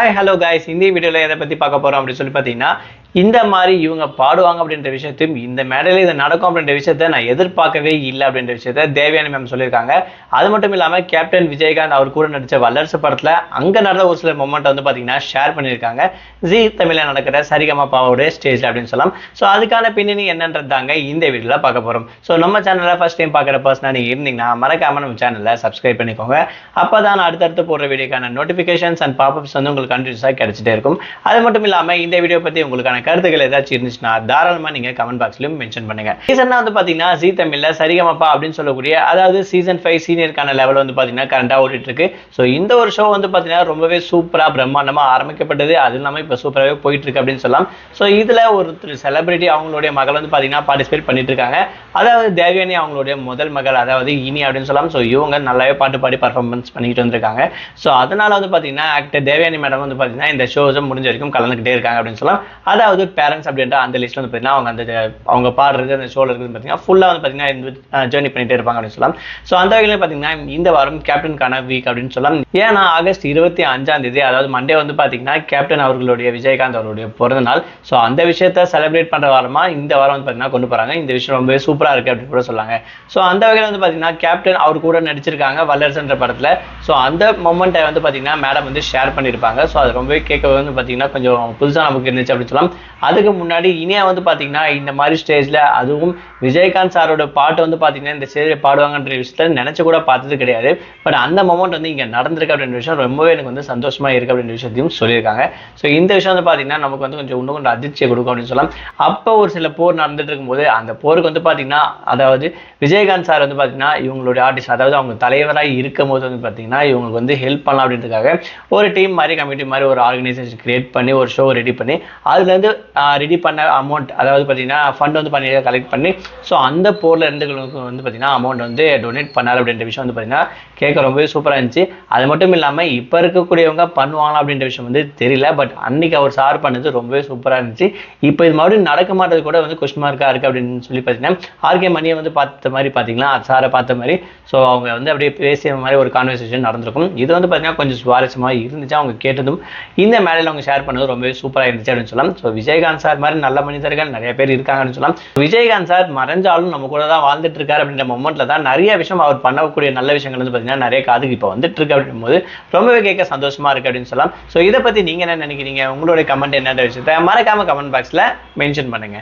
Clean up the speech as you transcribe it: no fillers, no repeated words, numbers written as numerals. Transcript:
Hi hello guys, இந்த வீடியோவில் எதை பற்றி பார்க்க போகிறோம் அப்படின்னு சொல்லி பார்த்தீங்கன்னா, இந்த மாதிரி இவங்க பாடுவாங்க அப்படின்ற விஷயத்தையும் இந்த மேடையில் இது நடக்கும் அப்படின்ற விஷயத்த நான் எதிர்பார்க்கவே இல்லை அப்படின்ற விஷயத்த தேவயானி மேம் சொல்லியிருக்காங்க. அது மட்டும் இல்லாமல் கேப்டன் விஜயகாந்த் அவர் கூட நடித்த வல்லரசு படத்தில் அங்கே நடந்த ஒரு சில மொமெண்ட் வந்து பார்த்தீங்கன்னா ஷேர் பண்ணியிருக்காங்க. ஜி தமிழில் நடக்கிற சரிகமபாவோட ஸ்டேஜ் அப்படின்னு சொல்லலாம். ஸோ அதுக்கான பின்னணி என்னன்றது தாங்க இந்த வீடியோவில் பார்க்க போகிறோம். ஸோ நம்ம சேனலில் ஃபர்ஸ்ட் டைம் பார்க்குற பர்சனாக நீங்கள் இருந்தீங்கன்னா மறக்காம நம்ம சேனலில் சப்ஸ்கிரைப் பண்ணிக்கோங்க. அப்போ தான் அடுத்தடுத்து போடுற வீடியோக்கான நோட்டிஃபிகேஷன்ஸ் அண்ட் பாப்அப்ஸ் வந்து உங்களுக்கு கண்டினியூஸாக கிடைச்சிட்டே இருக்கும். அது மட்டும் இல்லாமல் இந்த வீடியோ பற்றி உங்களுக்கான கருத்துக்கள் ஏதாச்சும் இருந்துச்சுன்னா தாராளமாக நீங்கள் கமெண்ட் பாக்ஸ்லையும் மென்ஷன் பண்ணுங்க. சீசன் வந்து பார்த்தீங்கன்னா ஜி தமிழில் சரிகமபா அப்படின்னு சொல்லக்கூடிய அதாவது சீசன் 5 சீனியருக்கான லெவல் வந்து பார்த்தீங்கன்னா கரண்டாக ஓடிட்டு இருக்கு. ஸோ இந்த ஒரு ஷோ வந்து பார்த்தீங்கன்னா ரொம்பவே சூப்பராக பிரம்மாண்டமாக ஆரம்பிக்கப்பட்டது. அது இல்லாமல் இப்போ சூப்பராகவே போயிட்டு இருக்கு அப்படின்னு சொல்லலாம். ஸோ இதில் ஒரு செலிபிரிட்டி அவங்களுடைய மகள் வந்து பார்த்தீங்கன்னா பார்ட்டிசிபேட் பண்ணிட்டு இருக்காங்க. அதாவது தேவயானி அவங்களுடைய முதல் மகள், அதாவது இனி அப்படின்னு சொல்லலாம். ஸோ இவங்க நல்லாவே பாட்டு பாடி பர்ஃபார்மன்ஸ் பண்ணிட்டு வந்திருக்காங்க. ஸோ அதனால வந்து பார்த்தீங்கன்னா ஆக்டர் தேவயானி மேடம் வந்து பார்த்தீங்கன்னா இந்த ஷோஸை முடிஞ்ச வரைக்கும் கலந்துக்கிட்டே இருக்காங்க அப்படின்னு சொல்லலாம். அதாவது பேரண்ட்ஸ் அப்படின்ற அந்த லிஸ்ட்ல வந்து பார்த்தீங்கன்னா அவங்க பாடுறது அந்த ஷோல இருக்குது பார்த்தீங்கன்னா ஃபுல்லாக வந்து பார்த்தீங்கன்னா ஜேர்னி பண்ணிட்டே இருப்பாங்க அப்படின்னு சொல்லலாம். ஸோ அந்த வகையில் பார்த்தீங்கன்னா இந்த வாரம் கேப்டனுக்கான வீக் அப்படின்னு சொல்லலாம். ஏன்னா ஆகஸ்ட் 25 அதாவது மண்டே வந்து பார்த்தீங்கன்னா கேப்டன் அவர்களுடைய விஜயகாந்த் அவருடைய பிறந்த நாள். ஸோ அந்த விஷயத்தை செலிப்ரேட் பண்ணுற வாரமா இந்த வாரம் வந்து பார்த்தீங்கன்னா கொண்டு போகிறாங்க. இந்த விஷயம் ரொம்பவே சூப்பராக இருக்குது அப்படின்னு கூட சொல்லாங்க. ஸோ அந்த வகையில் வந்து பார்த்தீங்கன்னா கேப்டன் அவர் கூட நடிச்சிருக்காங்க வல்லரசுன்ற படத்தில். ஸோ அந்த மொமெண்ட்டை வந்து பார்த்தீங்கன்னா மேடம் வந்து ஷேர் பண்ணியிருப்பாங்க. ஸோ அது ரொம்பவே கேட்க வந்து பார்த்தீங்கன்னா கொஞ்சம் புதுசாக நமக்கு இருந்துச்சு அப்படின்னு சொல்லலாம். அதுக்கு முன்னாடி இனியா வந்து பார்த்தீங்கன்னா இந்த மாதிரி ஸ்டேஜில் அதுவும் விஜயகாந்த் சாரோட பாட்டு வந்து பார்த்தீங்கன்னா இந்த ஸ்டேஜில் பாடுவாங்கன்ற விஷயத்தில் நினச்சி கூட பார்த்தது கிடையாது. பட் அந்த மொமெண்ட் வந்து இங்கே நடந்திருக்கு அப்படின்ற விஷயம் ரொம்பவே எனக்கு வந்து சந்தோஷமாக இருக்குது அப்படின்ற விஷயத்தையும் சொல்லியிருக்காங்க. ஸோ இந்த விஷயம் வந்து பார்த்தீங்கன்னா நமக்கு வந்து இன்னும் கொஞ்சம் அதிர்ச்சியை கொடுக்கும் அப்படின்னு சொல்லலாம். அப்போ ஒரு சில போர் நடந்துட்டு இருக்கும்போது அந்த போருக்கு வந்து பார்த்தீங்கன்னா அதாவது விஜயகாந்த் சார் வந்து பார்த்தீங்கன்னா இவங்களுடைய ஆர்டிஸ்ட், அதாவது அவங்க தலைவராக இருக்கும் போது வந்து பார்த்தீங்கன்னா இவங்களுக்கு வந்து ஹெல்ப் பண்ணலாம் அப்படின்றதுக்காக ஒரு டீம் மாதிரி கமிட்டி மாதிரி ஒரு ஆர்கனைசேஷன் கிரியேட் பண்ணி ஒரு ஷோ ரெடி பண்ணி அதுலேருந்து ரெடி பண்ண அமௌண்ட், அதாவது பார்த்தீங்கன்னா ஃபண்ட் வந்து பண்ணி கலெக்ட் பண்ணி ஸோ அந்த போரில் இருந்துகளுக்கு வந்து பார்த்தீங்கன்னா அமௌண்ட் வந்து டொனேட் பண்ணார் அப்படின்ற விஷயம் வந்து பார்த்தீங்கன்னா கேட்க ரொம்பவே சூப்பராக இருந்துச்சு. அது மட்டும் இல்லாமல் இப்போ இருக்கக்கூடியவங்க பண்ணுவாங்களா அப்படின்ற விஷயம் வந்து தெரியல. பட் அன்னைக்கு அவர் சார் பண்ணது ரொம்பவே சூப்பராக இருந்துச்சு. இப்போ இது மறுபடியும் நடக்க மாட்டது கூட வந்து கொஸ்டின் மார்க்காக இருக்குது அப்படின்னு சொல்லி பார்த்தீங்கன்னா ஆர்கே மணியை வந்து பார்த்த மாதிரி பார்த்தீங்களா சாரை பார்த்த மாதிரி. ஸோ அவங்க வந்து அப்படியே பேசிய மாதிரி ஒரு கான்வர்சேஷன் நடந்திருக்கும். இது வந்து பார்த்தீங்கன்னா கொஞ்சம் சுவாரஸ்யமாக இருந்துச்சு. அவங்க கேட்டதும் இந்த மேடையில் அவங்க ஷேர் பண்ணது ரொம்பவே சூப்பராக இருந்துச்சு அப்படின்னு சொல்லலாம். ஸோ விஜயகாந்த் சார் மாதிரி நல்ல மனிதர்கள் நிறைய பேர் இருக்காங்கன்னு சொல்லலாம். விஜயகாந்த் சார் மறைஞ்சாலும் நம்ம கூட தான் வாழ்ந்துட்டு இருக்காரு அப்படின்ற மொமெண்ட்ல தான் நிறைய விஷயம் அவர் பண்ணக்கூடிய நல்ல விஷயங்கள் வந்து பார்த்தீங்கன்னா நிறைய காதுக்கு இப்போ வந்துட்டு இருக்கு அப்படின் போது ரொம்பவே கேட்க சந்தோஷமா இருக்கு அப்படின்னு சொல்லலாம். ஸோ இதை பத்தி நீங்க என்ன நினைக்கிறீங்க? உங்களுடைய கமெண்ட் என்னன்ற விஷயத்தை மறக்காம கமெண்ட் பாக்ஸ்ல மென்ஷன் பண்ணுங்க.